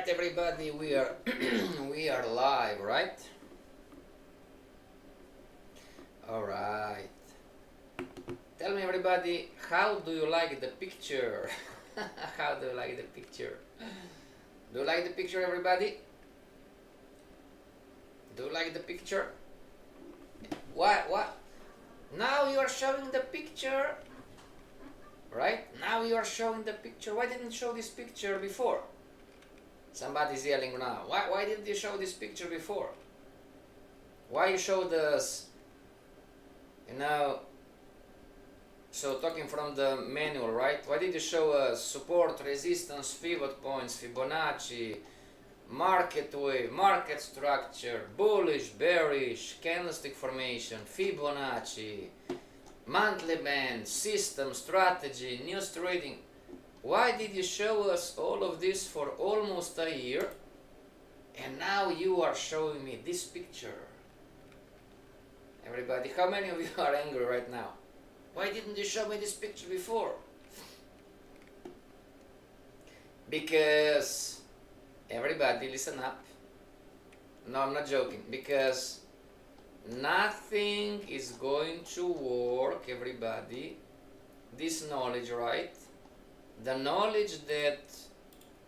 Alright everybody, we are we are live, right? Alright. Tell me everybody, how do you like the picture? How do you like the picture? Do you like the picture everybody? Do you like the picture? What? Now you are showing the picture, right? Now you are showing the picture. Why didn't you show this picture before? Somebody's yelling now. Why didn't you show this picture before? Why you showed us, so talking from the manual, right? Why did you show us support, resistance, pivot points, Fibonacci, market wave, market structure, bullish, bearish, candlestick formation, Fibonacci, monthly band, system, strategy, news trading? Why did you show us all of this for almost a year and now you are showing me this picture? Everybody, how many of you are angry right now? Why didn't you show me this picture before? Because, everybody listen up. No, I'm not joking. Because nothing is going to work, everybody. This knowledge, right? The knowledge that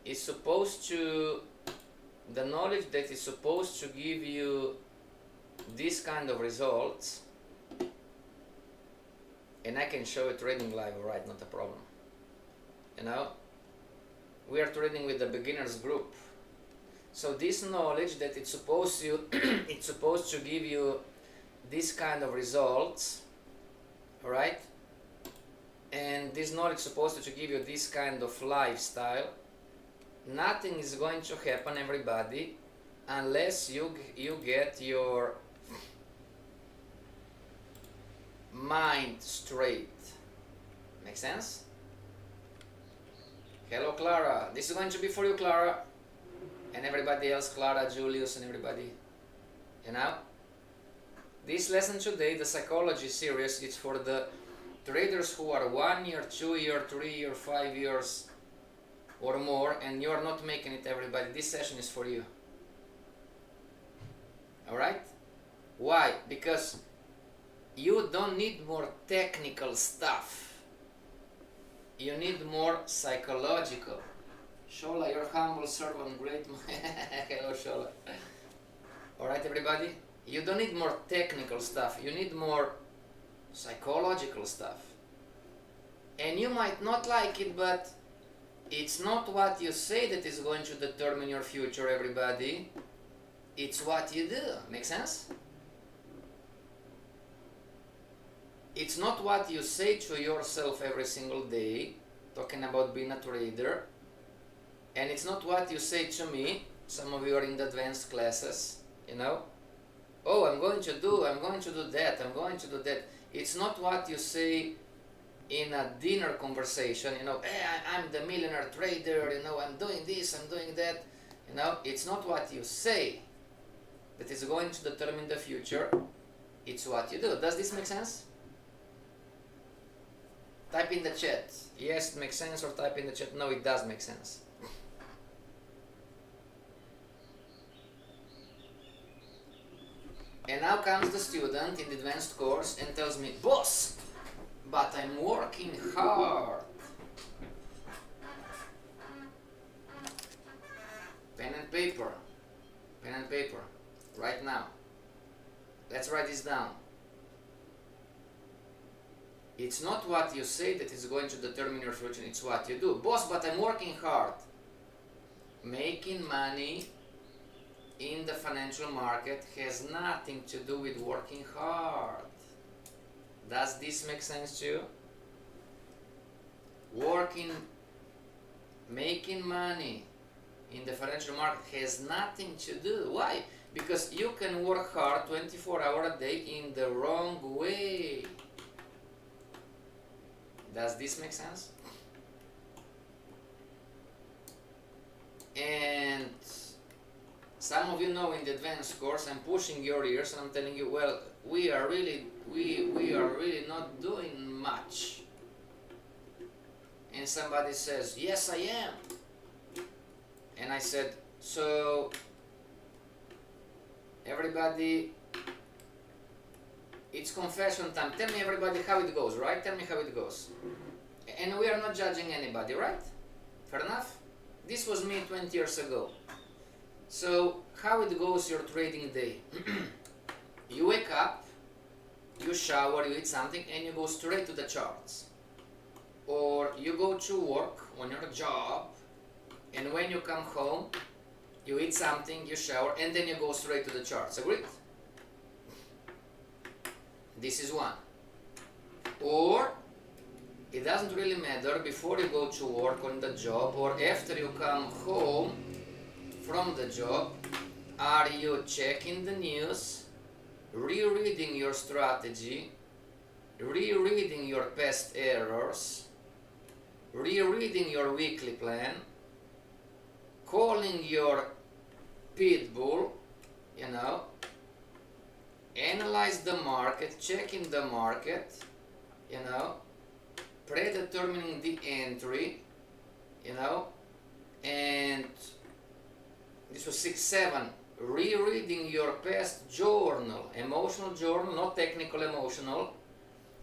is supposed to give you this kind of results, and I can show it trading live, right? Not a problem. We are trading with the beginners group. So this knowledge that it's supposed to give you this kind of results, right? And this knowledge is supposed to give you this kind of lifestyle. Nothing is going to happen, everybody, unless you get your mind straight. Make sense? Hello, Clara. This is going to be for you, Clara, and everybody else, Clara, Julius, and everybody. This lesson today, the psychology series, is for the traders who are 1 year, 2 year, 3 year, 5 years or more, and you're not making it, everybody. This session is for you. Alright? Why? Because you don't need more technical stuff. You need more psychological. Shola, your humble servant, great. Hello, Shola. Alright, everybody? You don't need more technical stuff. You need more psychological stuff. And you might not like it, but it's not what you say that is going to determine your future, everybody. It's what you do. Make sense? It's not what you say to yourself every single day, talking about being a trader. And it's not what you say to me. Some of you are in the advanced classes, Oh, I'm going to do that, I'm going to do that. It's not what you say in a dinner conversation, hey, I'm the millionaire trader, I'm doing this, I'm doing that. It's not what you say that is going to determine the future. It's what you do. Does this make sense? Type in the chat. Yes, it makes sense, or type in the chat. No, it does make sense. And now comes the student in the advanced course and tells me, boss, but I'm working hard. Pen and paper. Pen and paper. Right now. Let's write this down. It's not what you say that is going to determine your future, it's what you do. Boss, but I'm working hard. Making money in the financial market has nothing to do with working hard. Does this make sense to you? Making money in the financial market has nothing to do. Why? Because you can work hard 24 hours a day in the wrong way. Does this make sense? And some of you know in the advanced course I'm pushing your ears and I'm telling you, well, we are really not doing much. And somebody says, yes, I am. And I said, So everybody, it's confession time. Tell me everybody how it goes, right? Tell me how it goes. And we are not judging anybody, right? Fair enough? This was me 20 years ago. So how it goes your trading day? You wake up, you shower, you eat something, and you go straight to the charts. Or you go to work on your job, and when you come home, you eat something, you shower, and then you go straight to the charts. Agreed? This is one. Or it doesn't really matter, before you go to work on the job or after you come home from the job, are you checking the news, rereading your strategy, rereading your past errors, rereading your weekly plan, calling your pitbull, analyze the market, checking the market, predetermining the entry, and this was 6, 7, rereading your past journal, emotional journal, not technical, emotional,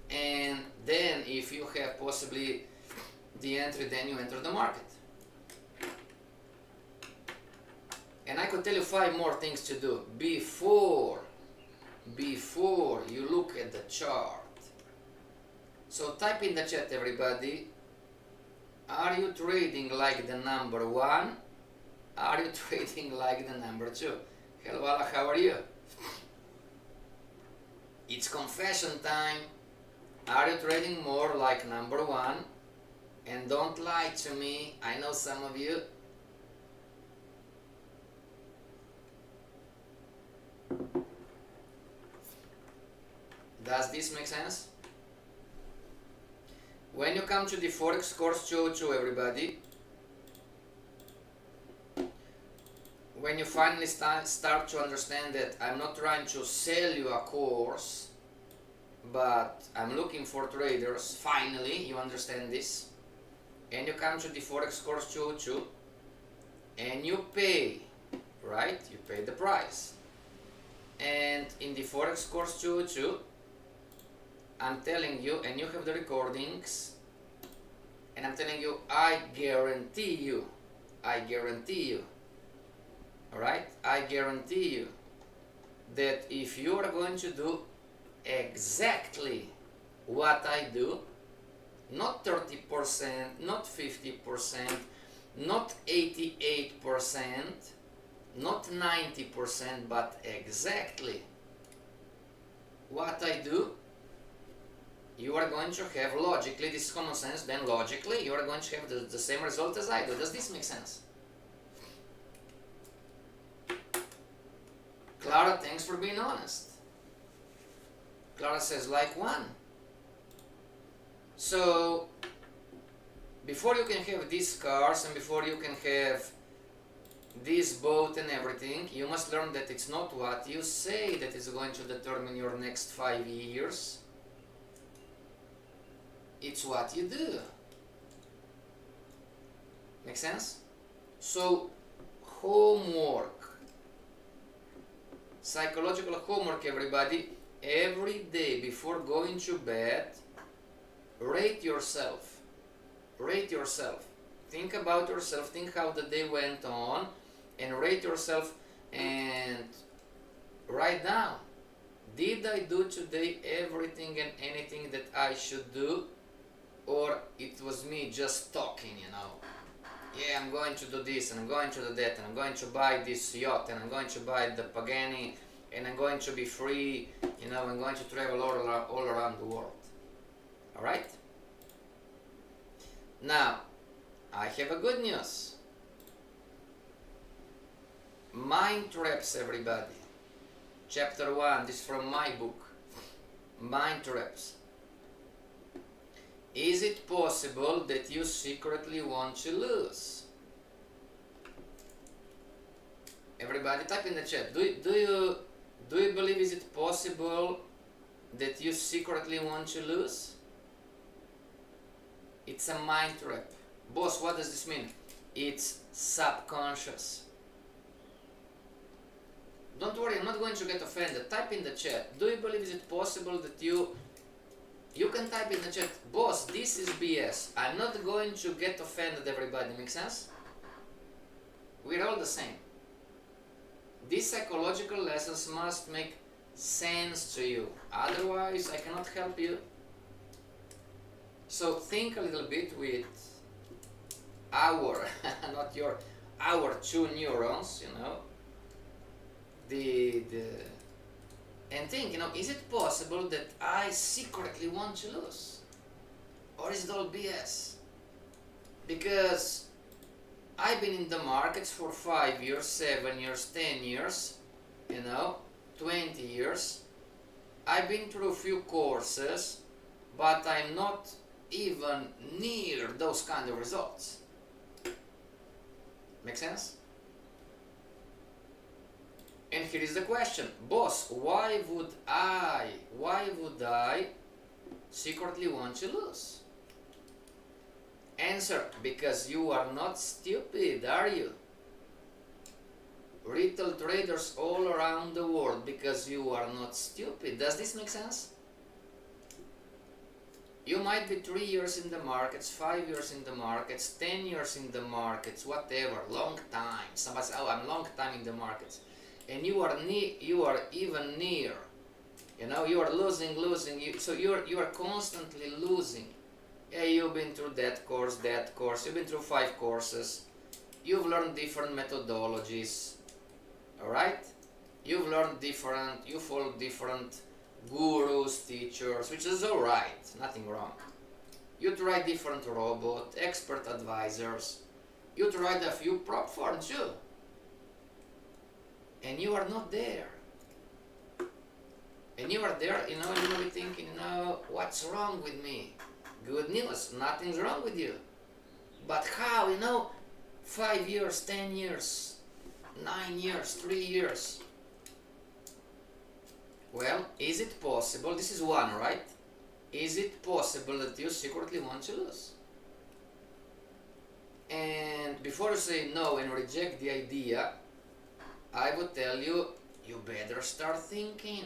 and then if you have possibly the entry, then you enter the market. And I could tell you 5 more things to do before you look at the chart. So type in the chat everybody, are you trading like the number 1? Are you trading like the number 2? Hello, Allah, how are you? It's confession time. Are you trading more like number 1? And don't lie to me, I know some of you. Does this make sense? When you come to the Forex course 202, everybody, when you finally start to understand that I'm not trying to sell you a course, but I'm looking for traders, finally you understand this, and you come to the Forex course 202, and you pay, right? You pay the price. And in the Forex course 202, I'm telling you, and you have the recordings, and I'm telling you, I guarantee you, alright, I guarantee you that if you are going to do exactly what I do, not 30%, not 50%, not 88%, not 90%, but exactly what I do, you are going to have logically, this is common sense, then logically you are going to have the same result as I do. Does this make sense? Clara, thanks for being honest. Clara says like 1. So before you can have these cars and before you can have this boat and everything, you must learn that it's not what you say that is going to determine your next 5 years. It's what you do. Make sense? So, homework. Psychological homework, everybody. Every day before going to bed, rate yourself. Rate yourself. Think about yourself. Think how the day went on. And rate yourself and write down. Did I do today everything and anything that I should do? Or it was me just talking, Yeah, I'm going to do this, and I'm going to do that, and I'm going to buy this yacht, and I'm going to buy the Pagani, and I'm going to be free, I'm going to travel all around the world. Alright? Now, I have a good news. Mind traps, everybody. Chapter 1, this is from my book. Mind traps. Is it possible that you secretly want to lose? Everybody type in the chat. Do you believe is it possible that you secretly want to lose? It's a mind trap. Boss, what does this mean? It's subconscious. Don't worry, I'm not going to get offended. Type in the chat. Do you believe is it possible that you can type in the chat, boss, this is BS. I'm not going to get offended, everybody. Make sense? We're all the same. These psychological lessons must make sense to you. Otherwise, I cannot help you. So think a little bit with our, not your, our two neurons, you know. And think, you know, is it possible that I secretly want to lose? Or is it all BS? Because I've been in the markets for 5 years, 7 years, 10 years, you know, 20 years. I've been through a few courses, but I'm not even near those kind of results. Make sense? And here is the question, boss, why would I secretly want to lose? Answer, because you are not stupid, are you? Retail traders all around the world, because you are not stupid. Does this make sense? You might be 3 years in the markets, 5 years in the markets, 10 years in the markets, whatever, long time. Somebody says, oh, I'm long time in the markets. And you are even near, you know, you are losing, so you are constantly losing. Yeah, you've been through that course, you've been through 5 courses, you've learned different methodologies, alright? You've learned different, you follow different gurus, teachers, which is alright, nothing wrong. You try different robot, expert advisors, you tried a few prop firms too. And you are not there. And you are there, you know, you will be thinking, you know, what's wrong with me? Good news, nothing's wrong with you. But how, you know, 5 years, 10 years, 9 years, 3 years. Well, is it possible, this is one, right? Is it possible that you secretly want to lose? And before you say no and reject the idea, I would tell you, you better start thinking.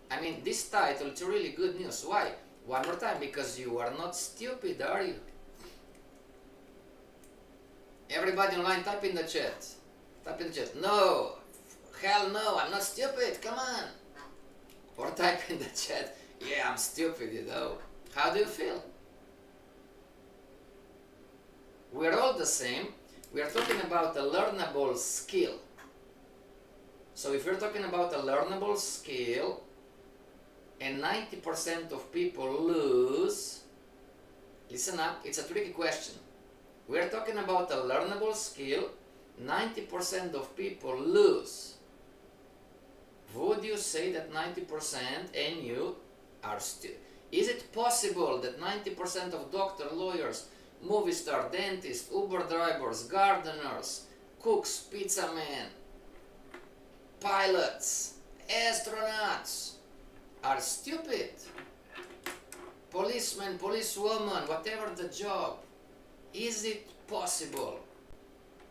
I mean, this title is really good news. Why? One more time, because you are not stupid, are you? Everybody online, type in the chat. Type in the chat. No, hell no, I'm not stupid, come on. Or type in the chat, yeah, I'm stupid, you know. How do you feel? We're all the same. We are talking about a learnable skill. So if you're talking about a learnable skill and 90% of people lose, listen up, it's a tricky question. We're talking about a learnable skill, 90% of people lose. Would you say that 90% and you are still? Is it possible that 90% of doctors, lawyers, movie star, dentists, Uber drivers, gardeners, cooks, pizza men, pilots, astronauts are stupid? Policeman, policewoman, whatever the job. Is it possible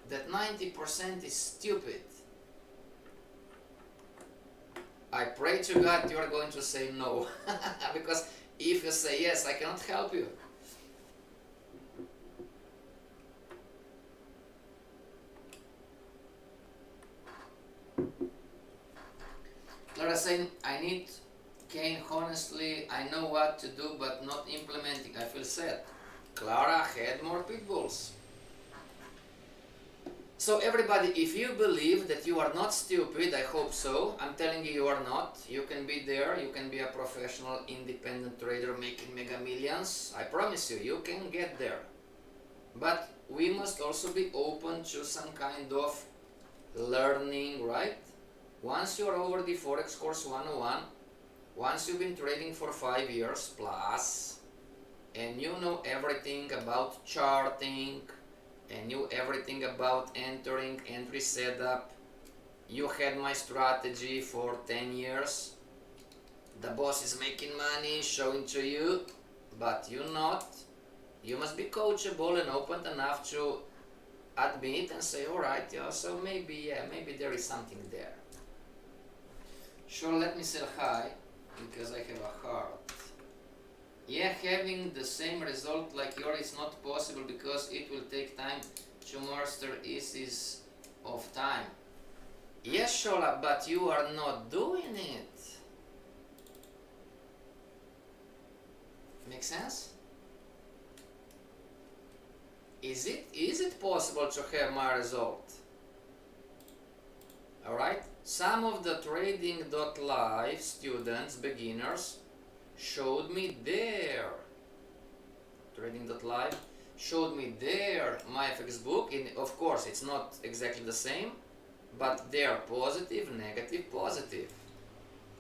that 90% is stupid? I pray to God you are going to say no. Because if you say yes, I cannot help you. Clara saying, I need Kane, honestly, I know what to do but not implementing. I feel sad. Clara had more pit bulls. So everybody, if you believe that you are not stupid, I hope so. I'm telling you, you are not. You can be there. You can be a professional independent trader making mega millions. I promise you, you can get there. But we must also be open to some kind of learning, right? Once you're over the Forex course 101, once you've been trading for 5 years plus, and you know everything about charting, and you everything about entry setup, you had my strategy for 10 years, the boss is making money, showing to you, but you not. You must be coachable and open enough to admit and say, alright, yeah, so maybe there is something there. Sure, let me say hi, because I have a heart. Yeah, having the same result like yours is not possible because it will take time to master issues of time. Yes, Shola, but you are not doing it. Make sense? Is it possible to have my result? Alright? Some of the trading.live students, beginners, showed me their trading.live showed me their MyFX book. Of course, it's not exactly the same, but they are positive, negative, positive.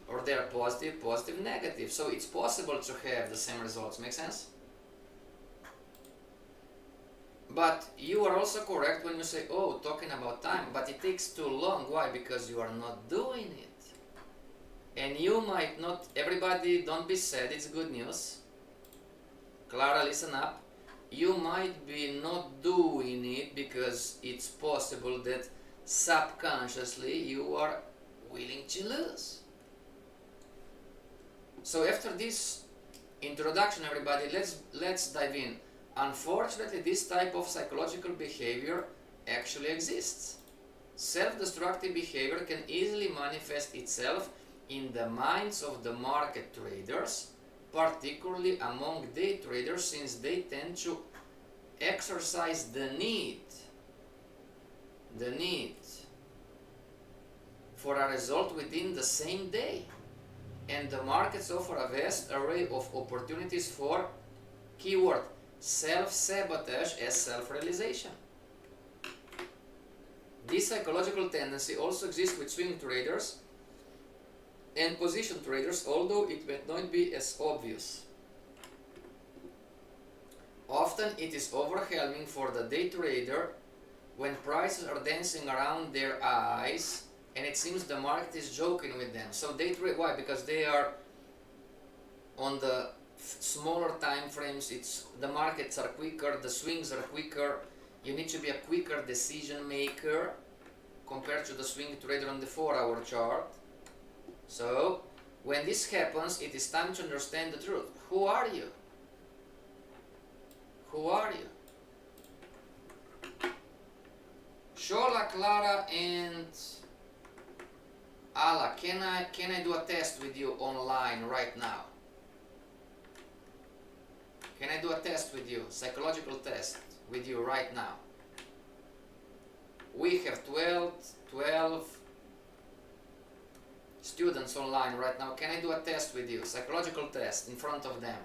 Or they are positive, positive, negative. So it's possible to have the same results. Make sense? But you are also correct when you say, oh, talking about time, but it takes too long. Why? Because you are not doing it. And you might not, everybody, don't be sad, it's good news. Clara, listen up. You might be not doing it because it's possible that subconsciously you are willing to lose. So after this introduction, everybody, let's dive in. Unfortunately, this type of psychological behavior actually exists. Self-destructive behavior can easily manifest itself in the minds of the market traders, particularly among day traders, since they tend to exercise the need for a result within the same day. And the markets offer a vast array of opportunities for, keyword, self-sabotage as self-realization. This psychological tendency also exists with swing traders and position traders, although it may not be as obvious. Often it is overwhelming for the day trader when prices are dancing around their eyes and it seems the market is joking with them. So day trade, why? Because they are on the smaller time frames. The markets are quicker, the swings are quicker. You need to be a quicker decision maker compared to the swing trader on the 4-hour chart. So when this happens, it is time to understand the truth. Who are you? Who are you? Shola, Clara, and Ala, can I do a test with you online right now? Can I do a test with you, psychological test with you right now? We have 12 students online right now. Can I do a test with you, psychological test in front of them?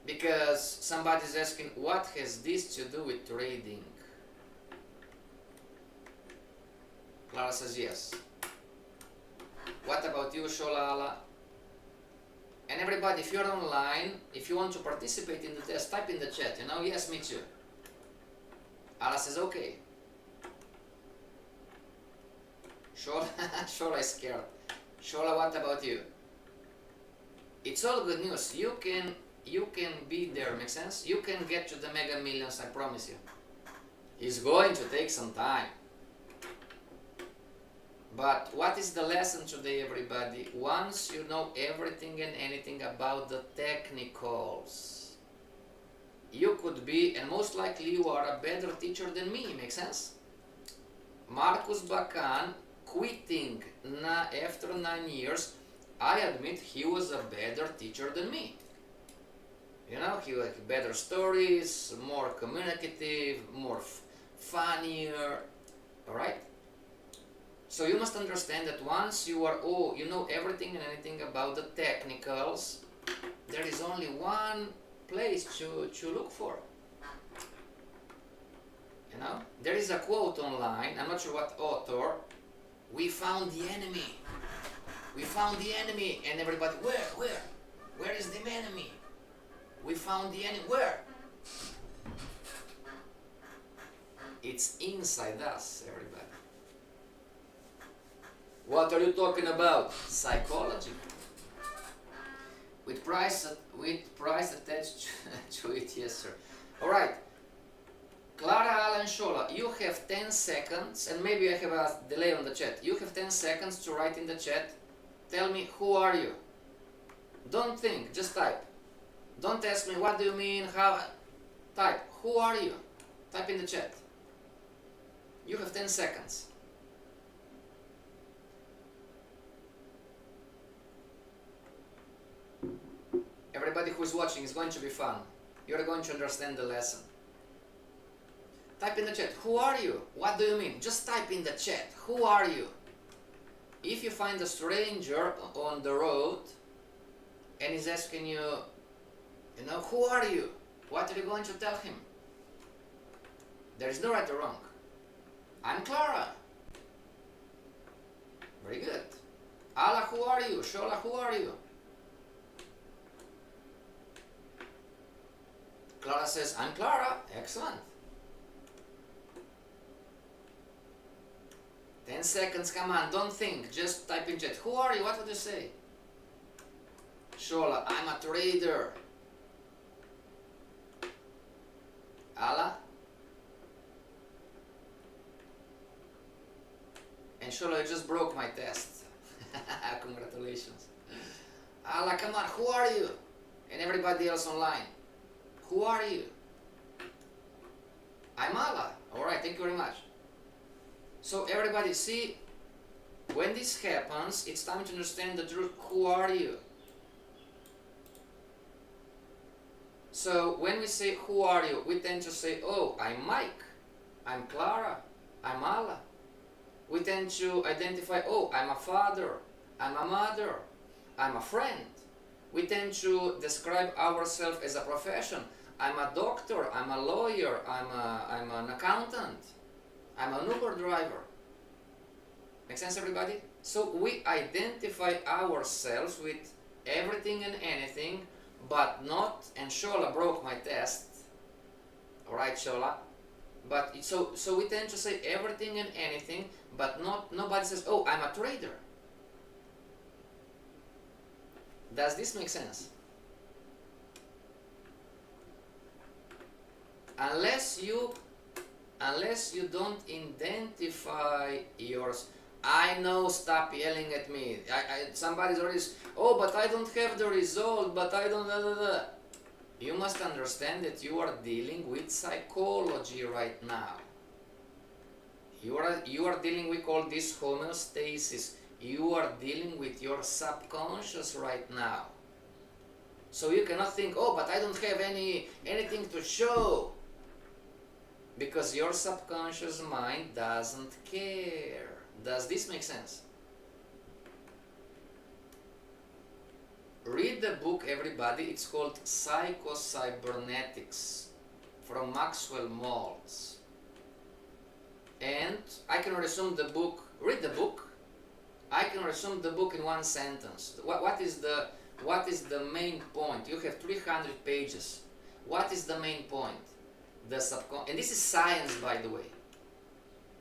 Because somebody's asking, what has this to do with trading? Clara says yes. What about you, Shola, Ala? And everybody, if you're online, if you want to participate in the test, type in the chat, yes, me too. Ala says okay. Shola is scared. Shola, what about you? It's all good news. You can be there, make sense? You can get to the Mega Millions, I promise you. It's going to take some time. But what is the lesson today, everybody? Once you know everything and anything about the technicals, you could be, and most likely you are, a better teacher than me, make sense? Marcus Bacan quitting after 9 years, I admit he was a better teacher than me. He had better stories, more communicative, more funnier, alright? So you must understand that once you are, you know everything and anything about the technicals, there is only one place to look for. There is a quote online, I'm not sure what author, we found the enemy. We found the enemy. And everybody, where is the enemy? We found the enemy, where? It's inside us, everybody. What are you talking about? Psychology. With price attached to it, yes sir. Alright, Clara, Alan, Shola, you have 10 seconds, and maybe I have a delay on the chat. You have 10 seconds to write in the chat. Tell me, who are you? Don't think, just type. Don't ask me, what do you mean, how? Type, who are you? Type in the chat. You have 10 seconds. Everybody who is watching, is going to be fun. You're going to understand the lesson. Type in the chat, who are you? What do you mean? Just type in the chat, who are you? If you find a stranger on the road and he's asking you, who are you? What are you going to tell him? There is no right or wrong. I'm Clara. Very good. Ala, who are you? Shola, who are you? Clara says, I'm Clara. Excellent. 10 seconds, come on, don't think, just type in chat. Who are you? What would you say? Shola, I'm a trader. Ala? And Shola, you just broke my test. Congratulations. Ala, come on, who are you? And everybody else online. Who are you? I'm Ala. Alright, thank you very much. So everybody, see, when this happens, it's time to understand the truth. Who are you? So when we say, who are you? We tend to say, oh, I'm Mike. I'm Clara. I'm Ala. We tend to identify, oh, I'm a father. I'm a mother. I'm a friend. We tend to describe ourselves as a profession. I'm a doctor. I'm a lawyer. I'm an accountant. I'm an Uber driver. Make sense, everybody? So we identify ourselves with everything and anything, but not, and Shola broke my test. Alright, Shola? But so we tend to say everything and anything, but nobody says, oh, I'm a trader. Does this make sense? Unless you don't identify yours. I know, stop yelling at me. Somebody's already, oh, but I don't have the result, but I don't, You must understand that you are dealing with psychology right now. You are dealing, we call this homeostasis. You are dealing with your subconscious right now. So you cannot think, oh, but I don't have anything to show. Because your subconscious mind doesn't care. Does this make sense? Read the book, everybody. It's called Psycho-Cybernetics from Maxwell Maltz. And I can resume the book. Read the book. I can resume the book in one sentence. What is the main point? You have 300 pages. What is the main point? And this is science, by the way.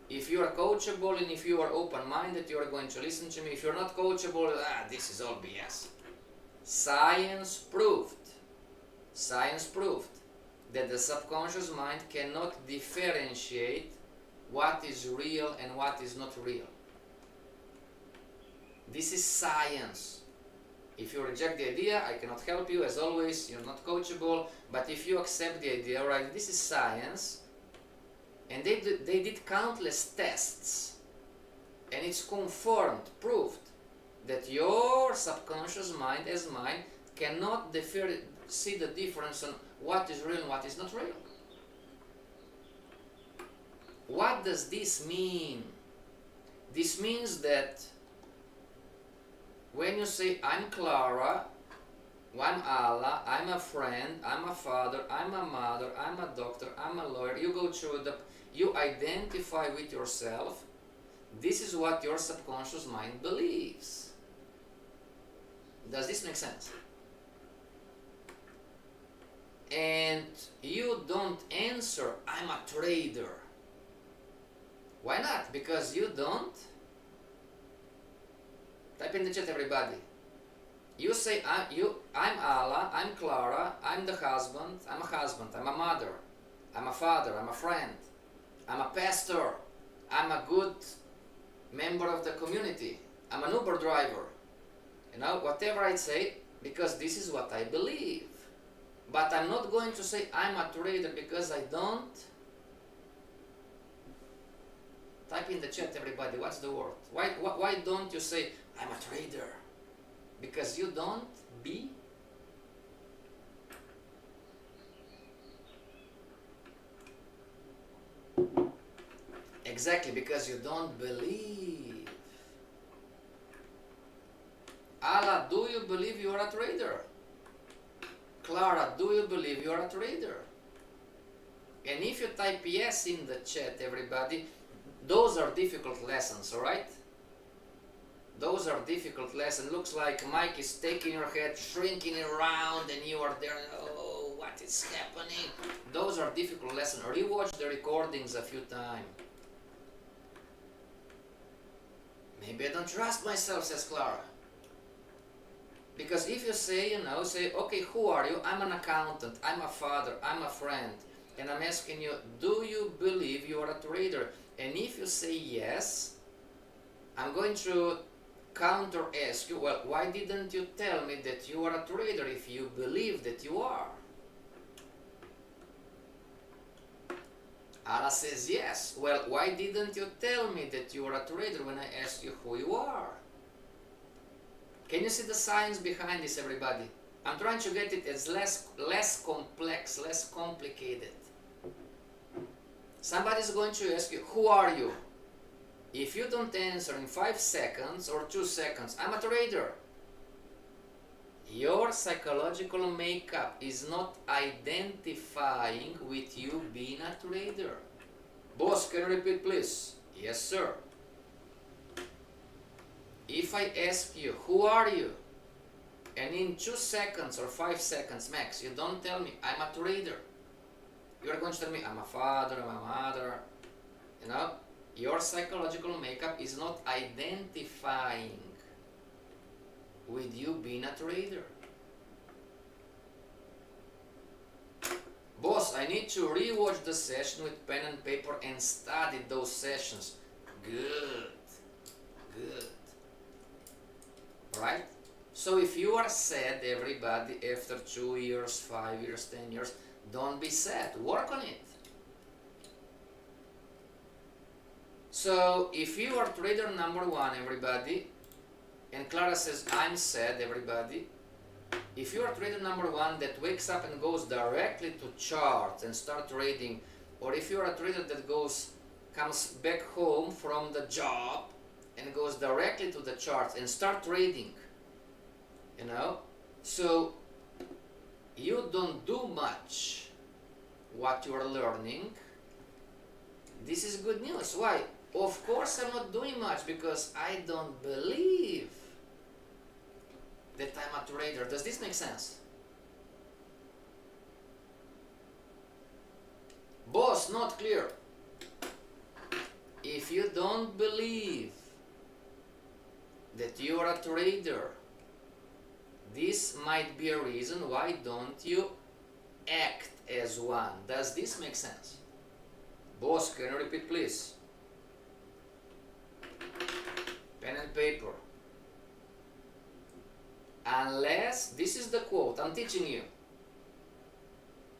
If you are coachable and if you are open-minded, you are going to listen to me. If you're not coachable, this is all BS. Science proved that the subconscious mind cannot differentiate what is real and what is not real. This is science. If you reject the idea, I cannot help you. As always, you're not coachable. But if you accept the idea, right, this is science, and they did countless tests, and it's confirmed, proved, that your subconscious mind, as mine, cannot see the difference on what is real and what is not real. What does this mean? This means that when you say, I'm Clara, I'm Ala, I'm a friend, I'm a father, I'm a mother, I'm a doctor, I'm a lawyer, you go through you identify with yourself. This is what your subconscious mind believes. Does this make sense? And you don't answer, I'm a trader. Why not? Because you don't. Type in the chat, everybody. You say, I'm Ala, I'm Clara, I'm the husband, I'm a mother, I'm a father, I'm a friend, I'm a pastor, I'm a good member of the community, I'm an Uber driver. You know, whatever I say, because this is what I believe. But I'm not going to say I'm a trader because I don't. Type in the chat, everybody, what's the word? Why don't you say I'm a trader? Because you don't be. Exactly, because you don't believe. Allah, do you believe you are a trader? Clara, do you believe you are a trader? And if you type yes in the chat, everybody, those are difficult lessons, alright? Those are difficult lessons. Looks like Mike is taking your head, shrinking around, and you are there, oh, what is happening? Those are difficult lessons. Rewatch the recordings a few times. Maybe I don't trust myself, says Clara. Because if you say, you know, say, okay, who are you? I'm an accountant, I'm a father, I'm a friend. And I'm asking you, do you believe you are a trader? And if you say yes, I'm going to counter ask you, well, why didn't you tell me that you are a trader if you believe that you are? Allah says yes. Well, why didn't you tell me that you are a trader when I asked you who you are? Can you see the science behind this, everybody? I'm trying to get it as less complex, less complicated. Somebody's going to ask you, who are you? If you don't answer in 5 seconds or 2 seconds, I'm a trader. Your psychological makeup is not identifying with you being a trader. Boss, can you repeat please? Yes, sir. If I ask you, who are you? And in 2 seconds or 5 seconds max, you don't tell me, I'm a trader. You're going to tell me, I'm a father, I'm a mother. You know, your psychological makeup is not identifying with you being a trader. Boss, I need to rewatch the session with pen and paper and study those sessions. Good, good. Right? So if you are sad, everybody, after 2 years, 5 years, 10 years, don't be sad. Work on it. So if you are trader number 1, everybody, and Clara says, I'm sad, everybody. If you are trader number 1 that wakes up and goes directly to charts and start trading, or if you are a trader that comes back home from the job and goes directly to the charts and start trading, you know, so you don't do much what you are learning. This is good news. Why? Of course I'm not doing much because I don't believe that I'm a trader. Does this make sense? Boss, not clear. If you don't believe that you are a trader, this might be a reason why don't you act as one. Does this make sense? Boss, can you repeat please? Pen and paper. Unless, this is the quote, I'm teaching you.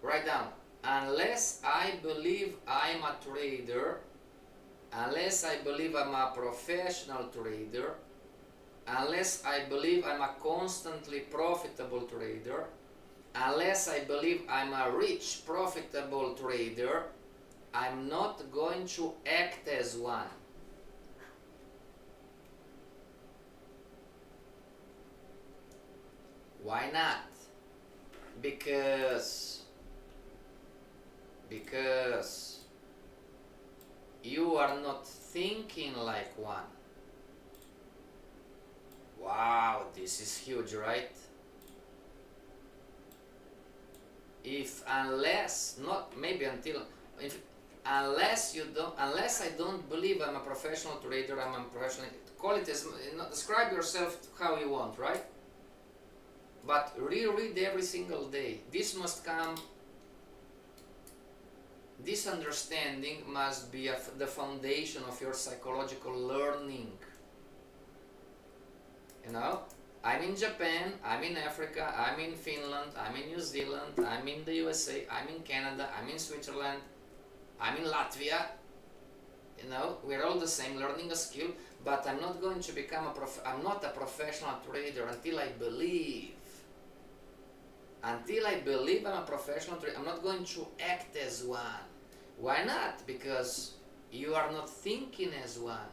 Write down. Unless I believe I'm a trader, unless I believe I'm a professional trader, unless I believe I'm a constantly profitable trader, unless I believe I'm a rich, profitable trader, I'm not going to act as one. Why not? Because you are not thinking like one. Wow, this is huge, right? Unless I don't believe I'm a professional trader, I'm a professional, call it as, describe yourself how you want, right? But reread every single day. This must come this understanding must be the foundation of your psychological learning. You know, I'm in Japan, I'm in Africa, I'm in Finland, I'm in New Zealand, I'm in the USA, I'm in Canada, I'm in Switzerland, I'm in Latvia. You know, we're all the same, learning a skill, but I'm not going to become I'm not a professional trader until I believe. Until I believe I'm a professional trader, I'm not going to act as one. Why not? Because you are not thinking as one.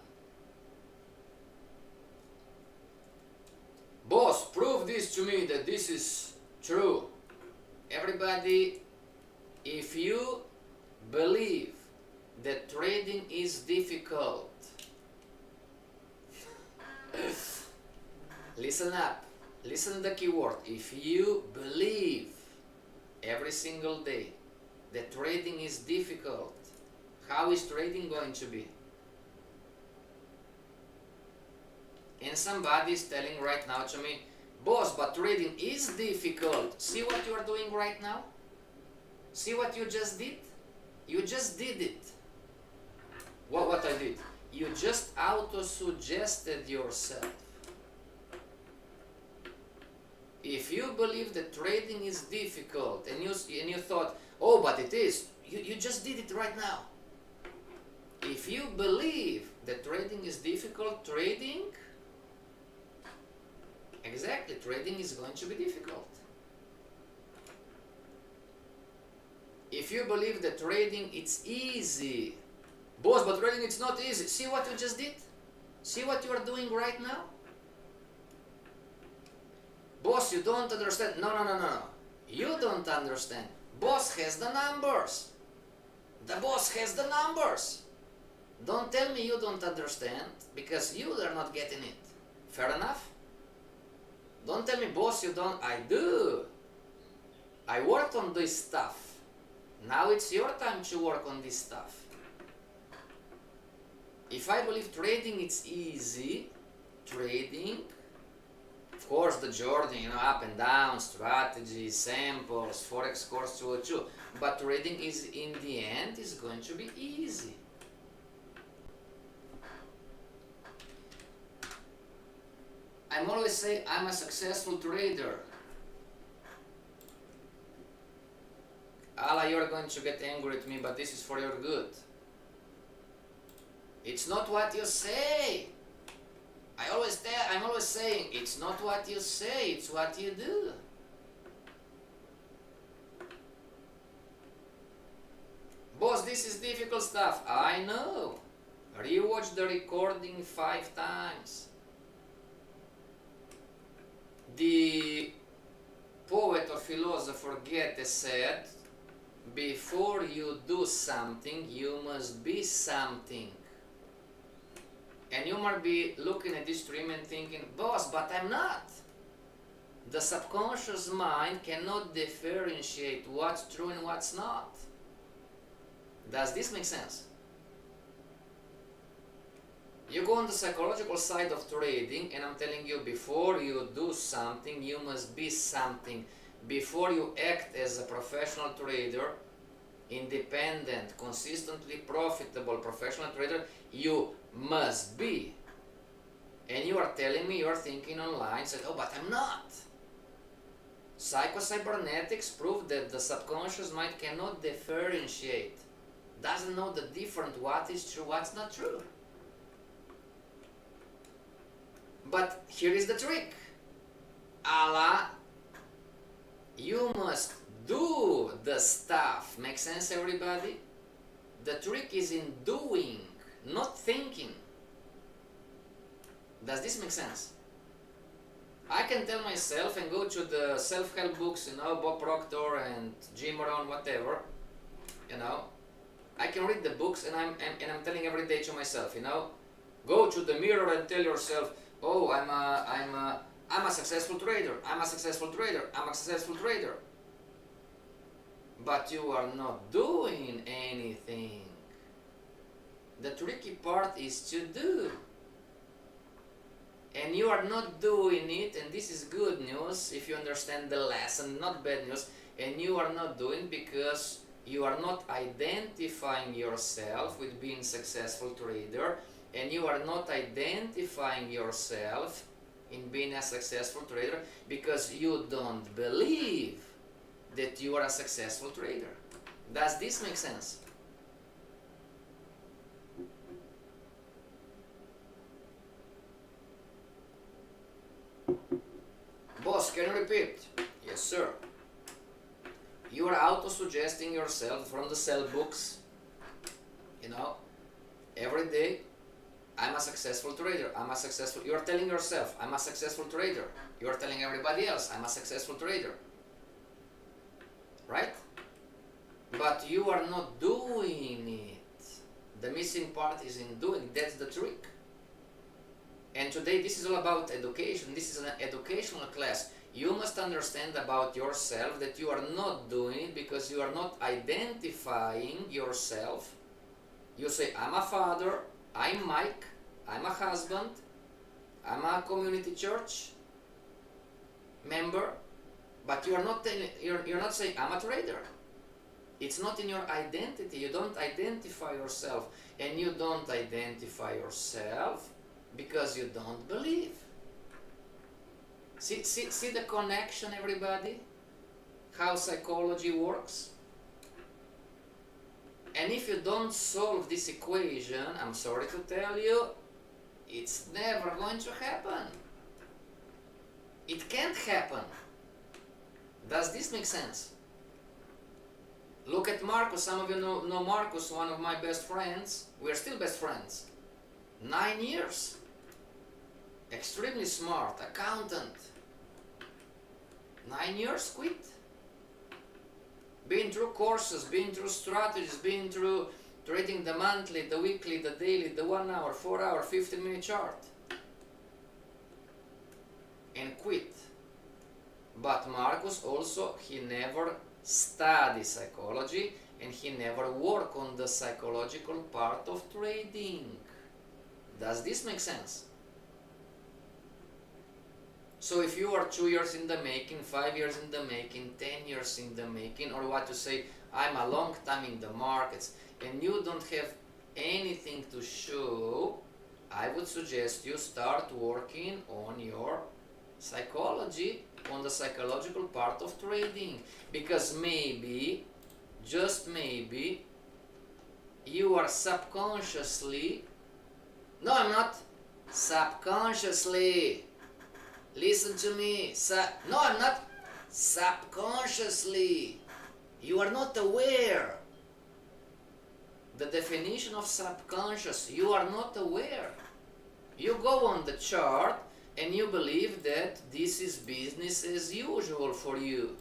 Boss, prove this to me that this is true. Everybody, if you believe that trading is difficult, listen up, listen to the keyword. If you believe every single day that trading is difficult, how is trading going to be? And somebody is telling right now to me, boss, but trading is difficult. See what you are doing right now? See what you just did? You just did it. What I did? You just auto-suggested yourself. If you believe that trading is difficult and you thought, oh, but it is, you just did it right now. If you believe that trading is difficult, trading is going to be difficult. If you believe that trading it's easy, boss, but trading it's not easy. See what you just did? See what you are doing right now? Boss, you don't understand. No. You don't understand. Boss has the numbers. The boss has the numbers. Don't tell me you don't understand, because you are not getting it. Fair enough? Don't tell me, boss, you don't. I do. I worked on this stuff. Now it's your time to work on this stuff. If I believe trading it's easy, trading, of course the journey, up and down, strategies, samples, forex course 202, but trading is in the end is going to be easy. I'm always saying I'm a successful trader. Allah, you're going to get angry at me, but this is for your good. It's not what you say. I'm always saying, it's not what you say, it's what you do. Boss, this is difficult stuff. I know. Rewatch the recording 5 times. The poet or philosopher Goethe said, before you do something, you must be something. And you might be looking at this stream and thinking, boss, but I'm not. The subconscious mind cannot differentiate what's true and what's not. Does this make sense? You go on the psychological side of trading, and I'm telling you, before you do something, you must be something. Before you act as a professional trader, independent, consistently profitable professional trader, you must be. And you are telling me, you are thinking online, said, oh, but I'm not. Psycho-cybernetics prove that the subconscious mind cannot differentiate, doesn't know the difference, what is true, what's not true. But here is the trick. Allah, you must do the stuff. Make sense, everybody? The trick is in doing, not thinking. Does this make sense? I can tell myself and go to the self-help books, Bob Proctor and Jim Rohn, whatever, I can read the books and I'm telling every day to myself, go to the mirror and tell yourself, oh, I'm a successful trader, I'm a successful trader, I'm a successful trader. But you are not doing anything. The tricky part is to do. And you are not doing it, and this is good news if you understand the lesson, not bad news. And you are not doing because you are not identifying yourself with being successful trader, and you are not identifying yourself in being a successful trader because you don't believe that you are a successful trader. Does this make sense? Boss, can you repeat? Yes, sir. You are auto-suggesting yourself from the cell books, every day. I'm a successful trader. You're telling yourself, I'm a successful trader. You're telling everybody else, I'm a successful trader. Right? But you are not doing it. The missing part is in doing. That's the trick. And today this is all about education. This is an educational class. You must understand about yourself that you are not doing it because you are not identifying yourself. You say, I'm a father, I'm Mike, I'm a husband, I'm a community church member, but you're not saying, I'm a trader. It's not in your identity. You don't identify yourself, and you don't identify yourself because you don't believe. See the connection, everybody? How psychology works? And if you don't solve this equation, I'm sorry to tell you, it's never going to happen. It can't happen. Does this make sense? Look at Marcus. Some of you know Marcus, one of my best friends. We're still best friends. 9 years. Extremely smart, accountant. 9 years, quit. Been through courses, been through strategies, been through trading the monthly, the weekly, the daily, the 1 hour, 4 hour, 15-minute chart. And quit. But Marcus also, he never studied psychology and he never worked on the psychological part of trading. Does this make sense? So if you are 2 years in the making, 5 years in the making, 10 years in the making, or what you say, I'm a long time in the markets, and you don't have anything to show, I would suggest you start working on your psychology, on the psychological part of trading. Because maybe, just maybe, you are subconsciously, no I'm not, subconsciously, listen to me, no I'm not, subconsciously, you are not aware. The definition of subconscious, you are not aware. You go on the chart and you believe that this is business as usual for you.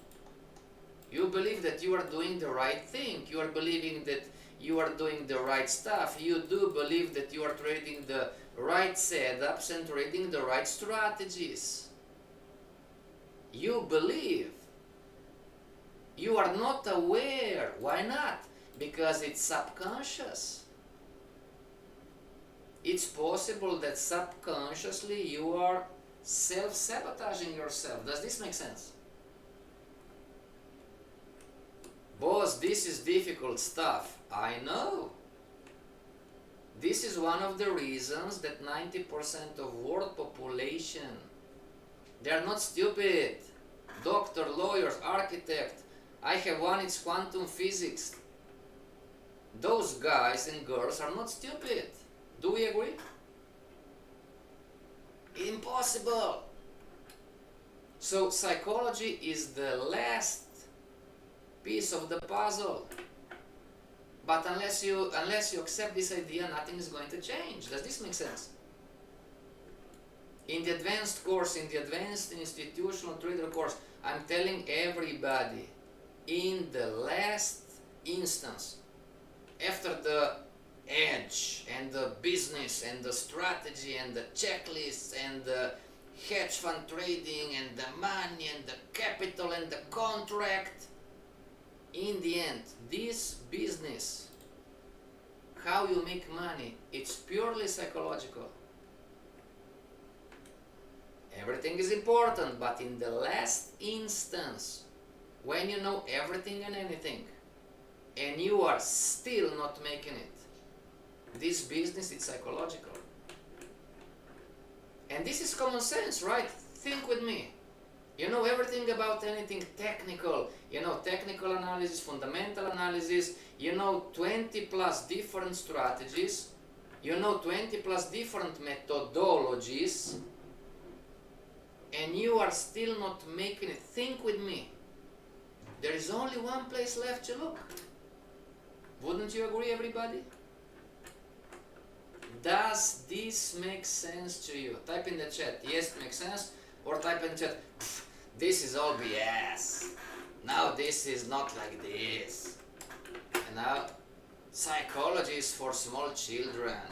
You believe that you are doing the right thing. You are believing that you are doing the right stuff. You do believe that you are trading the right setups and trading the right strategies. You believe. You are not aware. Why not? Because it's subconscious. It's possible that subconsciously you are self-sabotaging yourself. Does this make sense? Boss, this is difficult stuff. I know. This is one of the reasons that 90% of world population, they are not stupid. Doctor, lawyers, architect. I have one, it's quantum physics. Those guys and girls are not stupid. Do we agree? Impossible. So psychology is the last piece of the puzzle. But unless you accept this idea, nothing is going to change. Does this make sense? In the advanced course, in the advanced institutional trader course, I'm telling everybody, in the last instance, after the edge and the business and the strategy and the checklists and the hedge fund trading and the money and the capital and the contract, in the end, this business, how you make money, it's purely psychological. Everything is important, but in the last instance, when you know everything and anything, and you are still not making it. This business is psychological. And this is common sense, right? Think with me. You know everything about anything technical. You know technical analysis, fundamental analysis. You know 20 plus different strategies. You know 20 plus different methodologies. And you are still not making it. Think with me. There is only one place left to look. Wouldn't you agree, everybody? Does this make sense to you? Type in the chat, yes, it makes sense. Or type in the chat, this is all BS. Now this is not like this. And now, psychology is for small children.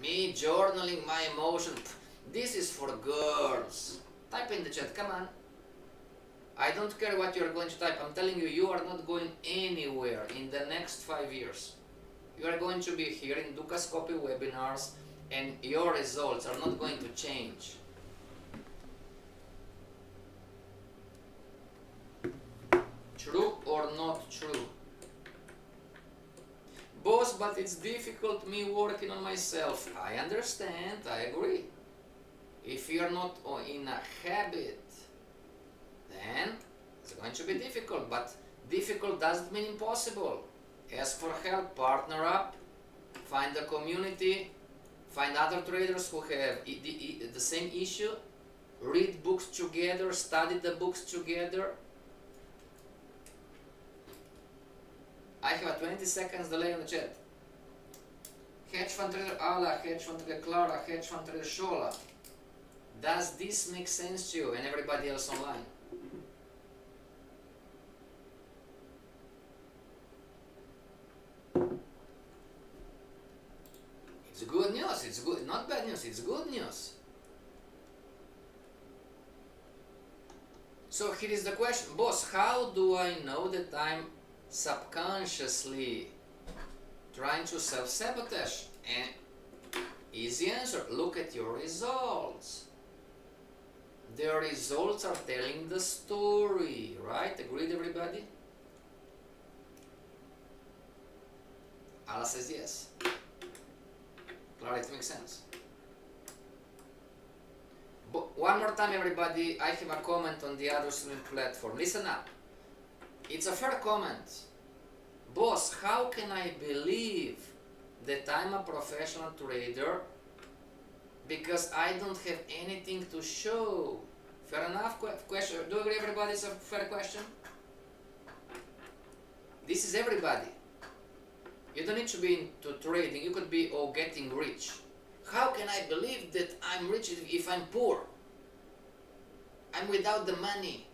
Me journaling my emotions, this is for girls. Type in the chat, come on. I don't care what you're going to type. I'm telling you, you are not going anywhere in the next 5 years. You are going to be here in Dukascopy webinars and your results are not going to change. True or not true? Boss, but it's difficult me working on myself. I understand, I agree. If you're not in a habit, then it's going to be difficult, but difficult doesn't mean impossible. Ask for help, partner up, find a community, find other traders who have the same issue, read books together, study the books together. I have a 20 seconds delay on the chat. Hedge fund trader Ala, hedge fund trader Clara, hedge fund trader Shola. Does this make sense to you and everybody else online? It's good news, it's good, not bad news, it's good news. So here is the question, boss, how do I know that I'm subconsciously trying to self-sabotage? And easy answer, look at your results. The results are telling the story, right? Agreed, everybody? Allah says yes. Clarity makes sense. But one more time, everybody, I have a comment on the other streaming platform. Listen up. It's a fair comment. Boss, how can I believe that I'm a professional trader because I don't have anything to show? Fair enough question. Do you agree, everybody? It's a fair question. This is everybody. You don't need to be into trading. You could be getting rich. How can I believe that I'm rich if I'm poor? I'm without the money.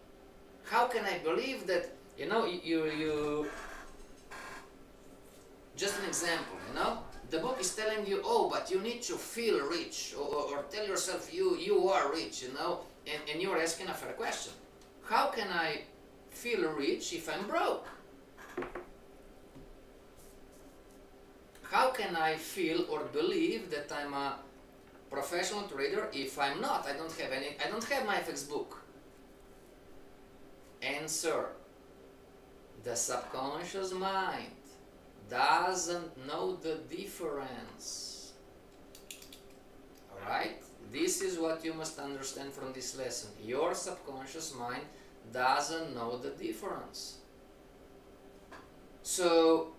How can I believe that, you know, you just an example, you know, the book is telling you, oh, but you need to feel rich, or tell yourself you are rich, you know, and you're asking a fair question. How can I feel rich if I'm broke? How can I feel or believe that I'm a professional trader if I'm not? I don't have my FX book. Answer. The subconscious mind doesn't know the difference. Alright? This is what you must understand from this lesson. Your subconscious mind doesn't know the difference. So,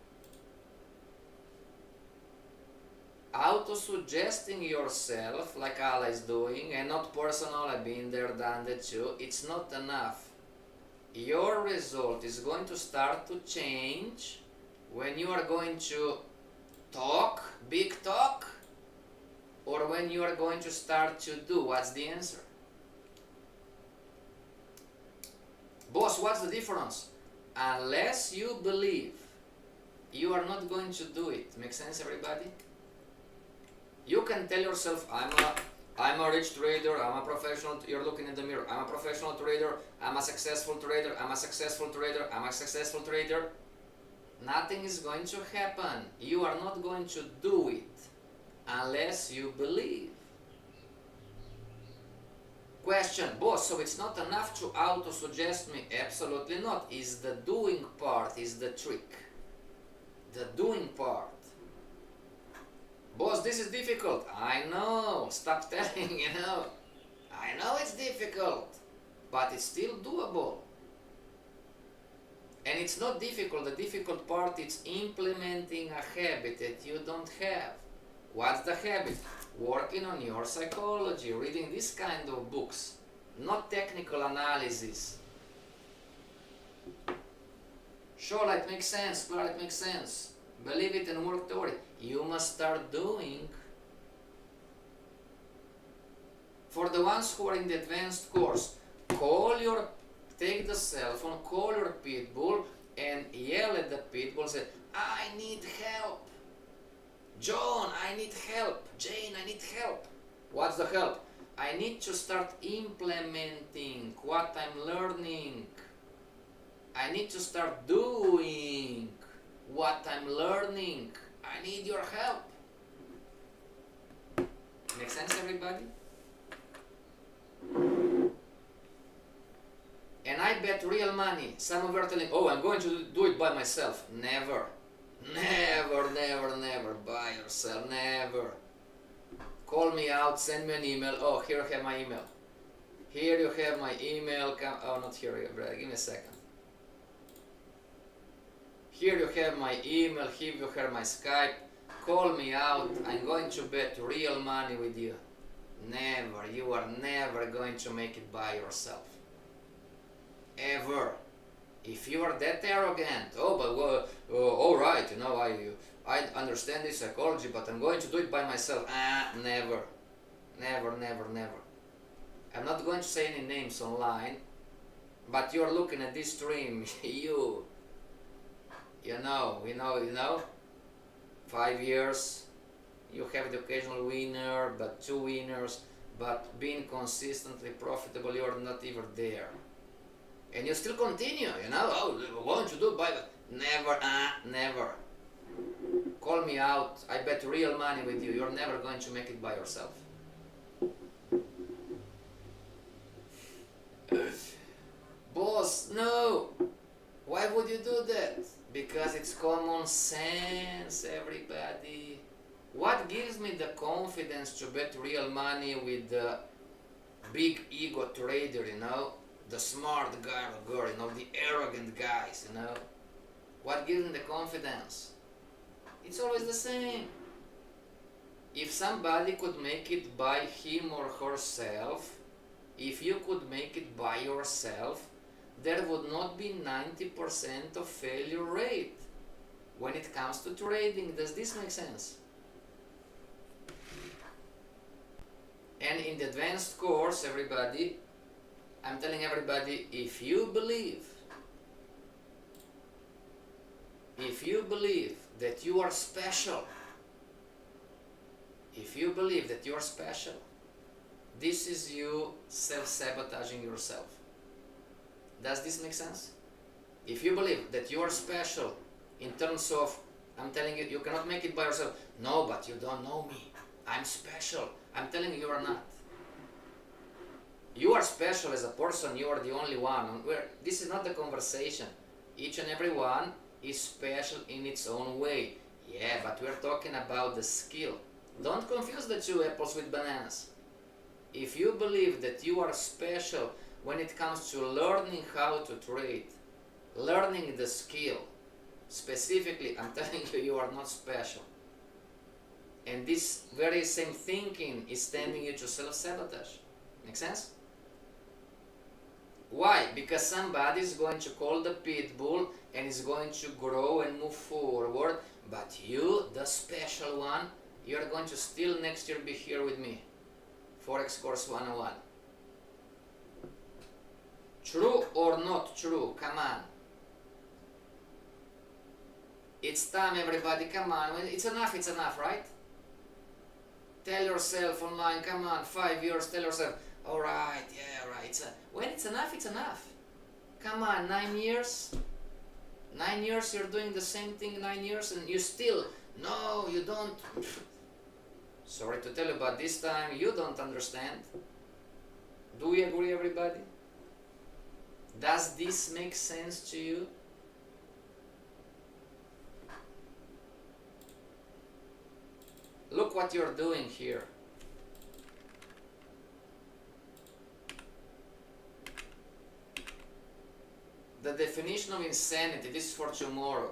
auto-suggesting yourself like Allah is doing, and not personal, I've been there, done that too, it's not enough. Your result is going to start to change when you are going to talk, big talk, or when you are going to start to do. What's the answer? Boss, what's the difference? Unless you believe, you are not going to do it. Make sense, everybody? You can tell yourself, I'm a rich trader, I'm a professional, you're looking in the mirror, I'm a professional trader, I'm a successful trader, I'm a successful trader, I'm a successful trader. Nothing is going to happen. You are not going to do it unless you believe. Question, boss, so it's not enough to auto-suggest me? Absolutely not. Is the doing part, is the trick. the doing part. Boss, this is difficult. I know. Stop telling, I know it's difficult, but it's still doable. And it's not difficult. The difficult part is implementing a habit that you don't have. What's the habit? Working on your psychology, reading this kind of books, not technical analysis. Sure, it makes sense, Clara, it makes sense. Believe it and work toward it. You must start doing. For the ones who are in the advanced course, take the cell phone, call your pit bull and yell at the pit bull, say, I need help. John, I need help. Jane, I need help. What's the help? I need to start implementing what I'm learning. I need to start doing what I'm learning. I need your help. Make sense, everybody? And I bet real money. Some of you are telling, oh, I'm going to do it by myself. Never. Never, never, never. By yourself. Never. Call me out. Send me an email. Oh, here you have my email. Here you have my email. Oh, not here. Give me a second. Here you have my email. Here you have my Skype. Call me out. I'm going to bet real money with you. Never. You are never going to make it by yourself. Ever. If you are that arrogant, all right, I understand this psychology, but I'm going to do it by myself. Never. Never, never, never. I'm not going to say any names online, but you're looking at this stream, you know, 5 years, you have the occasional winner, but 2 winners, but being consistently profitable, you're not even there. And you still continue, why don't you do by never, never. Call me out, I bet real money with you, you're never going to make it by yourself. Boss, no. Why would you do that? Because it's common sense, everybody. What gives me the confidence to bet real money with the big ego trader, the smart guy or girl, the arrogant guys, What gives me the confidence? It's always the same. If somebody could make it by him or herself, if you could make it by yourself, there would not be 90% of failure rate when it comes to trading. Does this make sense? And in the advanced course, everybody, I'm telling everybody, if you believe that you are special, this is you self-sabotaging yourself. Does this make sense? If you believe that you are special in terms of, I'm telling you, you cannot make it by yourself. No, but you don't know me. I'm special. I'm telling you, you are not. You are special as a person. You are the only one. This is not the conversation. Each and every one is special in its own way. Yeah, but we're talking about the skill. Don't confuse the two apples with bananas. If you believe that you are special when it comes to learning how to trade, learning the skill, specifically, I'm telling you, you are not special. And this very same thinking is tending you to self-sabotage. Make sense? Why? Because somebody is going to call the pit bull and is going to grow and move forward, but you, the special one, you're going to still next year be here with me. Forex Course 101. True or not true? Come on. It's time, everybody, come on. It's enough, right? Tell yourself online, come on, 5 years, tell yourself, alright, yeah, right. When it's enough. Come on, 9 years. 9 years you're doing the same thing, 9 years, and you still, no, you don't. Sorry to tell you, but this time you don't understand. Do we agree, everybody? Does this make sense to you? Look what you're doing here. The definition of insanity, this is for tomorrow.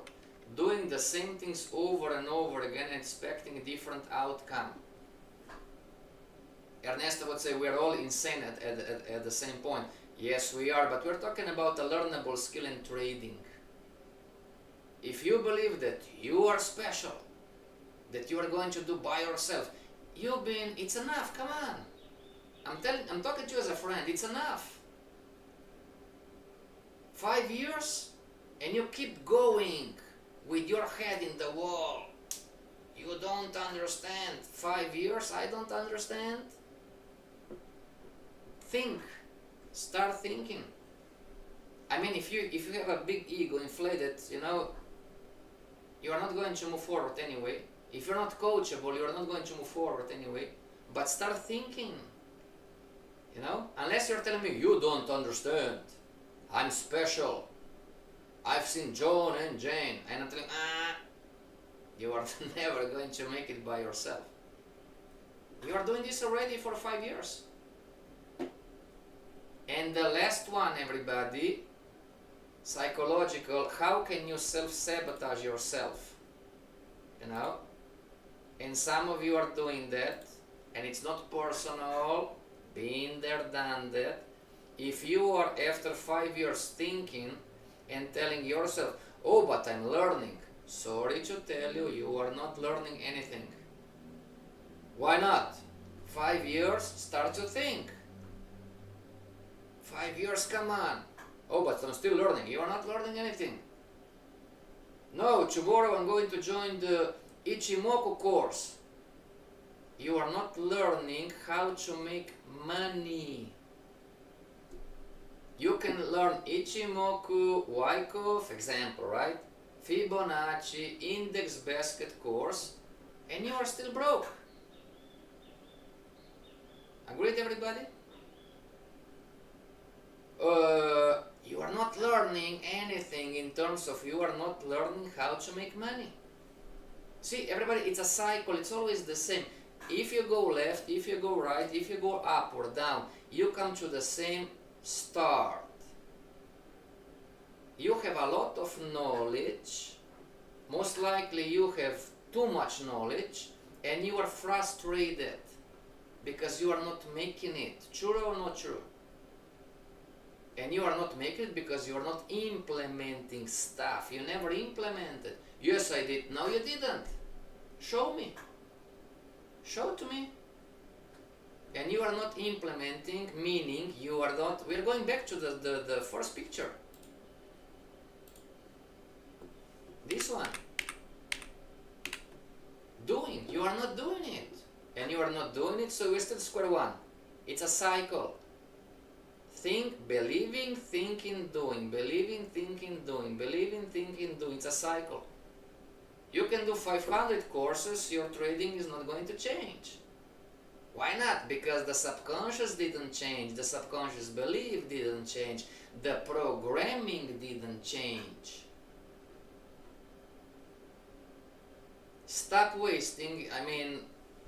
Doing the same things over and over again and expecting a different outcome. Ernesto would say we're all insane at the same point. Yes, we are, but we're talking about a learnable skill in trading. If you believe that you are special, that you are going to do by yourself, it's enough, come on. I'm talking to you as a friend, it's enough. 5 years and you keep going with your head in the wall. You don't understand. 5 years, I don't understand. Think. Start thinking. I mean, if you have a big ego inflated, you are not going to move forward anyway. If you're not coachable, you are not going to move forward anyway. But start thinking. Unless you're telling me you don't understand. I'm special. I've seen John and Jane. And I'm telling you are never going to make it by yourself. You are doing this already for 5 years. And the last one, everybody, psychological, how can you self-sabotage yourself? And some of you are doing that, and it's not personal, been there, done that. If you are after 5 years thinking and telling yourself, oh, but I'm learning, sorry to tell you, you are not learning anything. Why not? 5 years, start to think. 5 years, come on. Oh, but I'm still learning. You are not learning anything. No, tomorrow I'm going to join the Ichimoku course. You are not learning how to make money. You can learn Ichimoku, Wyckoff, example, right? Fibonacci, index basket course, and you are still broke. Agreed, everybody? You are not learning anything in terms of you are not learning how to make money. See, everybody, it's a cycle. It's always the same. If you go left, if you go right, if you go up or down, you come to the same start. You have a lot of knowledge. Most likely you have too much knowledge and you are frustrated because you are not making it. True or not true? And you are not making it because you are not implementing stuff. You never implemented. Yes, I did. No, you didn't. Show me. Show to me. And you are not implementing, meaning you are not. We're going back to the first picture. This one. Doing. You are not doing it. And you are not doing it, so we're still square one. It's a cycle. Think, believing, thinking, doing. Believing, thinking, doing. Believing, thinking, doing. It's a cycle. You can do 500 courses, your trading is not going to change. Why not? Because the subconscious didn't change, the subconscious belief didn't change, the programming didn't change. Stop wasting,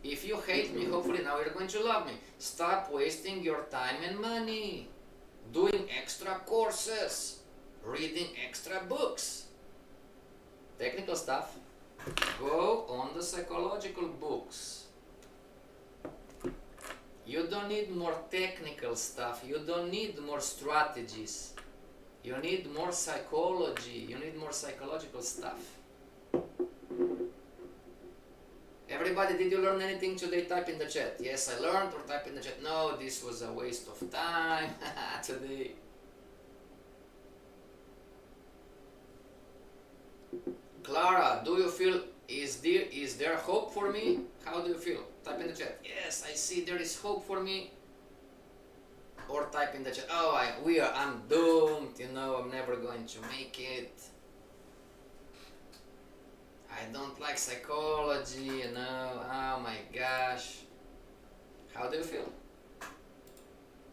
if you hate me, hopefully now you're going to love me. Stop wasting your time and money doing extra courses, reading extra books. Technical stuff. Go on the psychological books. You don't need more technical stuff. You don't need more strategies. You need more psychology. You need more psychological stuff. Everybody, did you learn anything today? Type in the chat. Yes, I learned, or type in the chat. No, this was a waste of time today. Clara, do you feel, is there hope for me? How do you feel? Type in the chat. Yes, I see there is hope for me. Or type in the chat. Oh, I'm doomed, I'm never going to make it. I don't like psychology, oh my gosh. How do you feel?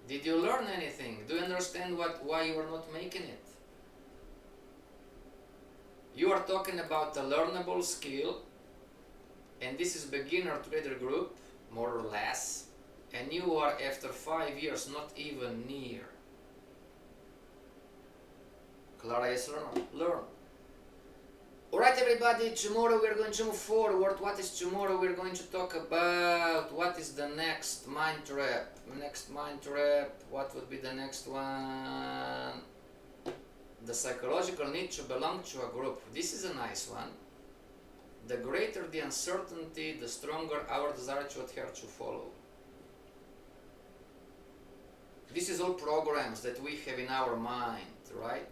Did you learn anything? Do you understand why you are not making it? You are talking about a learnable skill and this is beginner trader group, more or less, and you are after 5 years not even near. Clara, yes, learn. Alright everybody, tomorrow we're going to move forward. What is tomorrow? We're going to talk about what is the next mind trap. Next mind trap, what would be the next one? The psychological need to belong to a group. This is a nice one. The greater the uncertainty, the stronger our desire to adhere to follow. This is all programs that we have in our mind, right?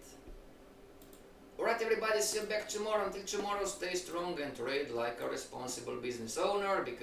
Alright everybody, see you back tomorrow. Until tomorrow, stay strong and trade like a responsible business owner, because